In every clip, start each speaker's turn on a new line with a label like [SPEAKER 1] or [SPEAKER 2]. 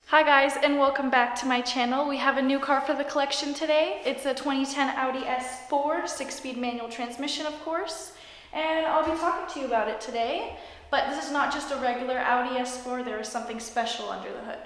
[SPEAKER 1] Hi guys, and welcome back to my channel. We have a new car for the collection today. It's a 2010 Audi S4, 6-speed manual transmission of course, and I'll be talking to you about it today. But this is not just a regular Audi S4, there is something special under the hood.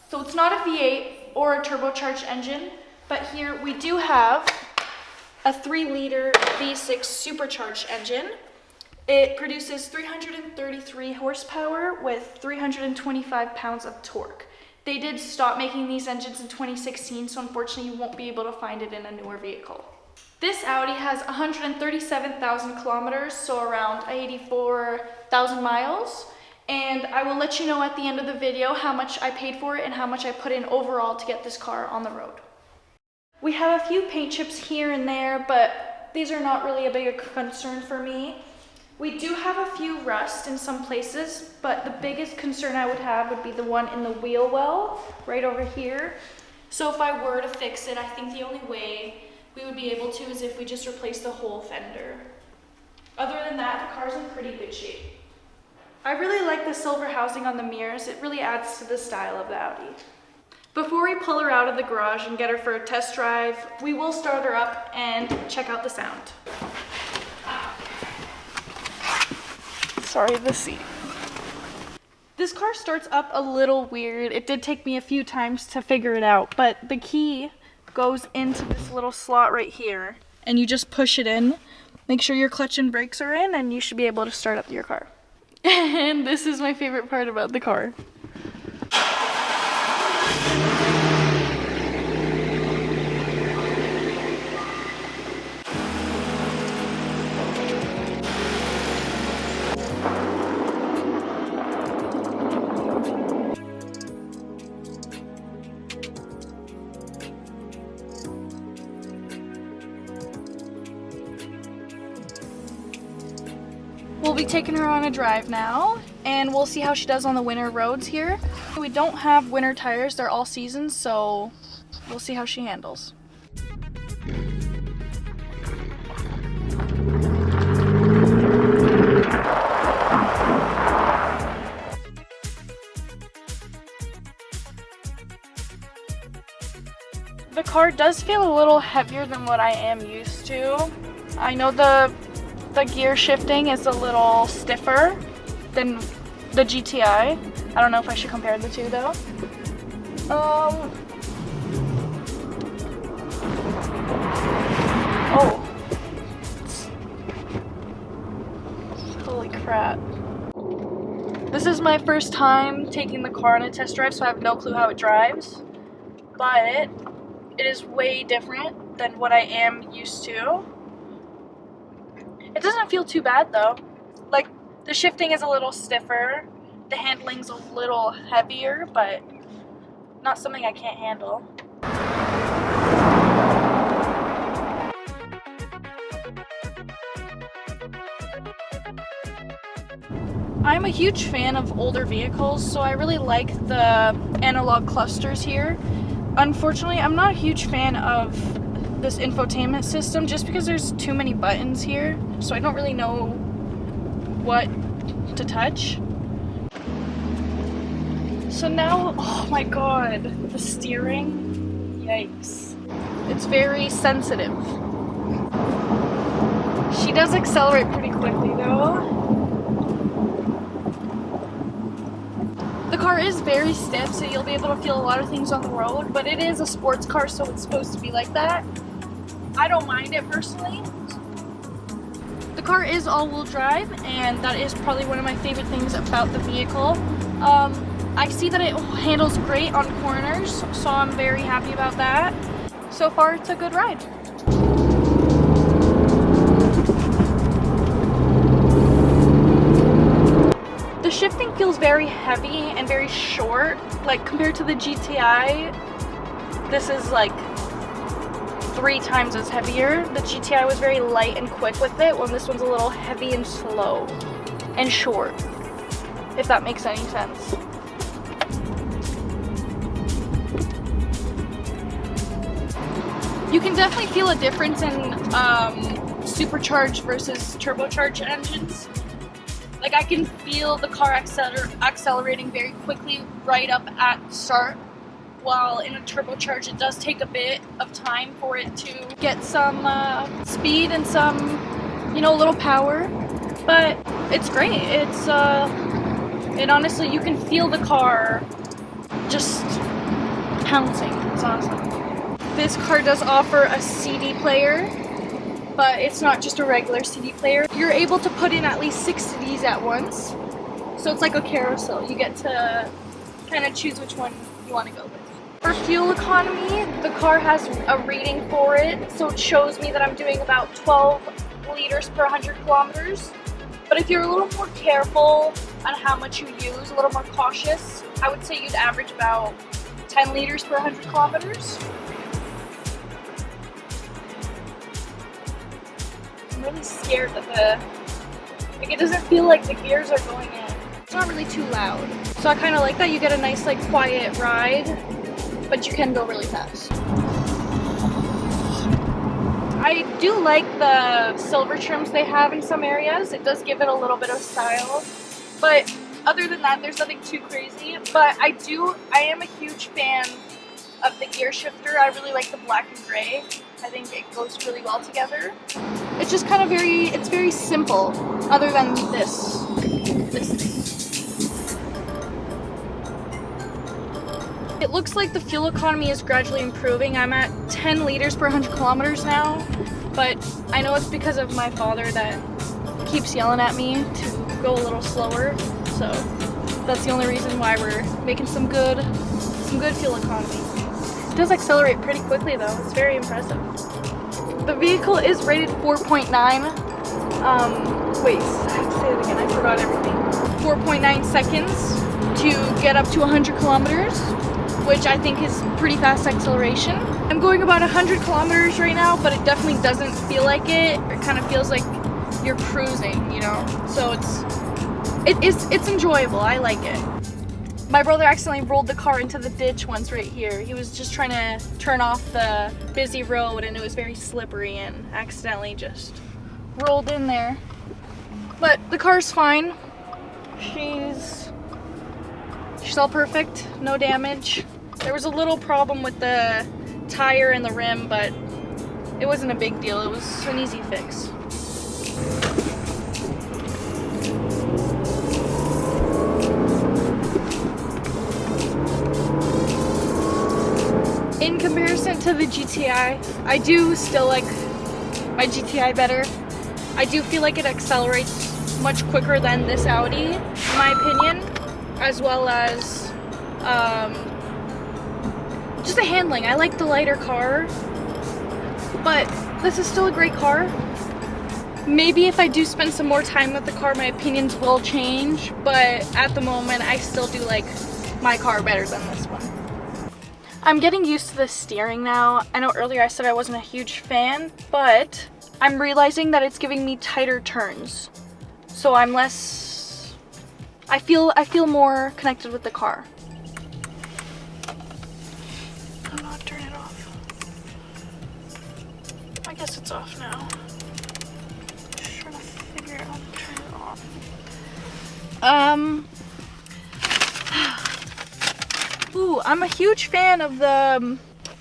[SPEAKER 1] So it's not a V8 or a turbocharged engine, but here we do have a 3-liter V6 supercharged engine. It produces 333 horsepower with 325 pounds of torque. They did stop making these engines in 2016, so unfortunately you won't be able to find it in a newer vehicle. This Audi has 137,000 kilometers, so around 84,000 miles. And I will let you know at the end of the video how much I paid for it and how much I put in overall to get this car on the road. We have a few paint chips here and there, but these are not really a big concern for me. We do have a few rust in some places, but the biggest concern I would have would be the one in the wheel well, right over here. So if I were to fix it, I think the only way we would be able to is if we just replace the whole fender. Other than that, the car's in pretty good shape. I really like the silver housing on the mirrors. It really adds to the style of the Audi. Before we pull her out of the garage and get her for a test drive, we will start her up and check out the sound. Sorry, the seat. This car starts up a little weird. It did take me a few times to figure it out, but the key goes into this little slot right here, and you just push it in. Make sure your clutch and brakes are in, and you should be able to start up your car. And this is my favorite part about the car. We'll be taking her on a drive now, and we'll see how she does on the winter roads here. We don't have winter tires, they're all seasons, so we'll see how she handles. The car does feel a little heavier than what I am used to. I know the gear shifting is a little stiffer than the GTI. I don't know if I should compare the two though. Oh. Holy crap. This is my first time taking the car on a test drive, so I have no clue how it drives. But it is way different than what I am used to. It doesn't feel too bad though. Like, the shifting is a little stiffer, the handling's a little heavier, but not something I can't handle. I'm a huge fan of older vehicles, so I really like the analog clusters here. Unfortunately, I'm not a huge fan of this infotainment system just because there's too many buttons here, so I don't really know what to touch. So now, oh my god, the steering, yikes. It's very sensitive. She does accelerate pretty quickly though. The car is very stiff, so you'll be able to feel a lot of things on the road, but it is a sports car, so it's supposed to be like that. I don't mind it personally. The car is all-wheel drive, and that is probably one of my favorite things about the vehicle. I see that it handles great on corners, so I'm very happy about that. So far, it's a good ride. The shifting feels very heavy and very short. Like, compared to the GTI, this is like 3 times as heavier. The GTI was very light and quick with it, when this one's a little heavy and slow and short, if that makes any sense. You can definitely feel a difference in supercharged versus turbocharged engines. Like, I can feel the car accelerating very quickly right up at the start, while in a turbocharged it does take a bit of time for it to get some speed and some, you know, a little power. But it's great. It honestly, you can feel the car just pouncing. It's awesome. This car does offer a CD player, but it's not just a regular CD player. You're able to put in at least 6 CDs at once. So it's like a carousel. You get to kind of choose which one you want to go with. For fuel economy, the car has a rating for it. So it shows me that I'm doing about 12 liters per 100 kilometers. But if you're a little more careful on how much you use, a little more cautious, I would say you'd average about 10 liters per 100 kilometers. I'm really scared that it doesn't feel like the gears are going in. It's not really too loud. So I kind of like that. You get a nice, like, quiet ride, but you can go really fast. I do like the silver trims they have in some areas. It does give it a little bit of style. But other than that, there's nothing too crazy. But I am a huge fan of the gear shifter. I really like the black and gray. I think it goes really well together. It's just kind of it's very simple, other than this thing. It looks like the fuel economy is gradually improving. I'm at 10 liters per 100 kilometers now, but I know it's because of my father that keeps yelling at me to go a little slower, so that's the only reason why we're making some good fuel economy. It does accelerate pretty quickly though. It's very impressive. The vehicle is rated 4.9. Wait, I have to say it again. I forgot everything. 4.9 seconds to get up to 100 kilometers, which I think is pretty fast acceleration. I'm going about 100 kilometers right now, but it definitely doesn't feel like it. It kind of feels like you're cruising, you know? So it's enjoyable. I like it. My brother accidentally rolled the car into the ditch once right here. He was just trying to turn off the busy road and it was very slippery and accidentally just rolled in there. But the car's fine. She's all perfect, no damage. There was a little problem with the tire and the rim, but it wasn't a big deal. It was an easy fix. In comparison to the GTI, I do still like my GTI better. I do feel like it accelerates much quicker than this Audi, in my opinion, as well as just the handling. I like the lighter car, but this is still a great car. Maybe if I do spend some more time with the car, my opinions will change, but at the moment, I still do like my car better than this one. I'm getting used to the steering now. I know earlier I said I wasn't a huge fan, but I'm realizing that it's giving me tighter turns. So I'm less, I feel more connected with the car. I'm not turning it off. I guess it's off now. Just trying to figure out how to turn it off. Ooh, I'm a huge fan of the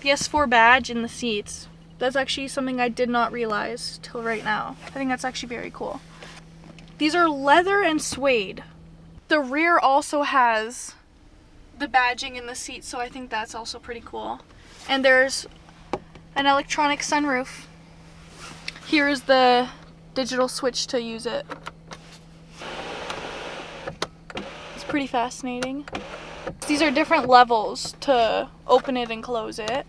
[SPEAKER 1] S4 badge in the seats. That's actually something I did not realize till right now. I think that's actually very cool. These are leather and suede. The rear also has the badging in the seat, so I think that's also pretty cool. And there's an electronic sunroof. Here is the digital switch to use it. It's pretty fascinating. These are different levels to open it and close it.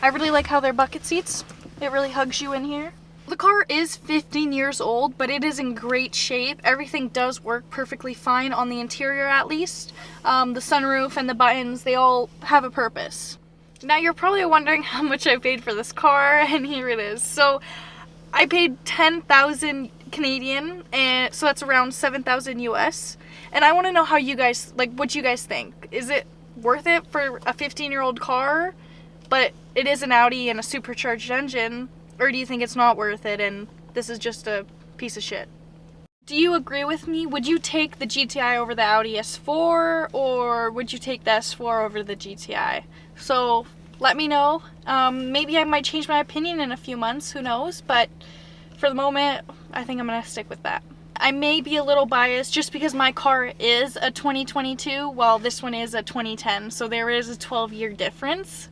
[SPEAKER 1] I really like how they're bucket seats. It really hugs you in here. The car is 15 years old, but it is in great shape. Everything does work perfectly fine on the interior at least. The sunroof and the buttons, they all have a purpose. Now you're probably wondering how much I paid for this car, and here it is. So I paid 10,000 Canadian, and so that's around 7,000 US. And I want to know how you guys, like, what you guys think. Is it worth it for a 15-year-old car? But it is an Audi and a supercharged engine. Or do you think it's not worth it and this is just a piece of shit? Do you agree with me? Would you take the GTI over the Audi S4, or would you take the S4 over the GTI? So let me know. Maybe I might change my opinion in a few months, who knows, but for the moment, I think I'm gonna stick with that. I may be a little biased just because my car is a 2022 while this one is a 2010, so there is a 12-year difference.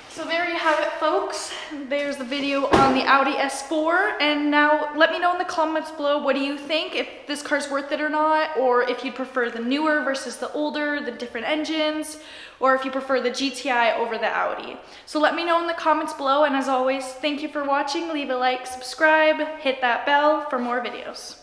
[SPEAKER 1] So there you have it, folks. There's the video on the Audi S4, and now let me know in the comments below, what do you think, if this car's worth it or not, or if you prefer the newer versus the older, the different engines, or if you prefer the GTI over the Audi. So let me know in the comments below, and as always, thank you for watching. Leave a like, subscribe, hit that bell for more videos.